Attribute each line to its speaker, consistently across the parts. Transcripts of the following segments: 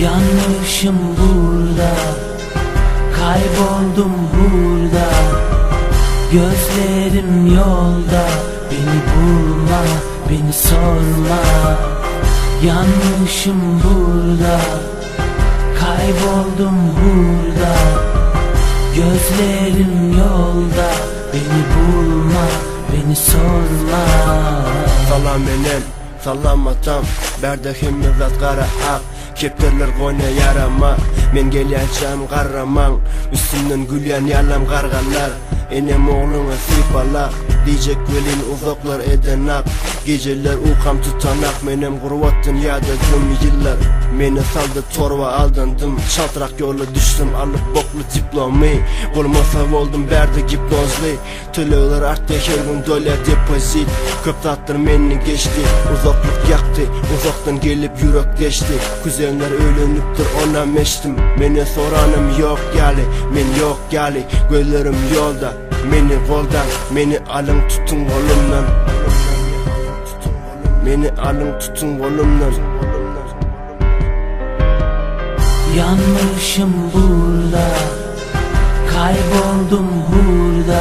Speaker 1: Yanmışım burada, kayboldum burada. Gözlerim yolda, beni bulma, beni sorma. Yanmışım burada, kayboldum burada. Gözlerim yolda, beni bulma, beni sorma.
Speaker 2: Salam benim, salamatam, berdehim zat qara haq. Kepterler koyna yarama, men geleceğim qarraman. Üstümden gülyen yalam qarganlar, enem oğluna sipala. Diyecek velin uzaklar edenak, geceler uqam tutanak. Menem gurvatın yadadım yıllar, meni saldı torva aldandım. Şaltırak yola düştüm, alıp boklu diplomi. Olmasa oldum berdi gipnozli. Tölöler arttı her gün dolar depozit. Köp tattır meni geçti, uzaklık yaktı. Uzaktan gelip yürek geçti. Kuzenler ölünüptür ona meştim. Meni soranım yok gali, men yok gali. Gözlerim yolda, meni koldan. Meni alın tutun kolumdan, meni alın tutun kolumdan.
Speaker 1: Yanmışım burada, kayboldum burada.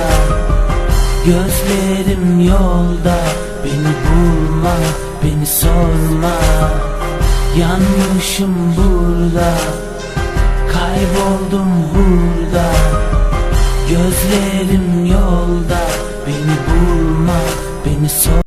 Speaker 1: Gözlerim yolda, beni bulma, beni sorma. Yanmışım burada, kayboldum burada. Gözlerim yolda, beni bulma, beni sorma.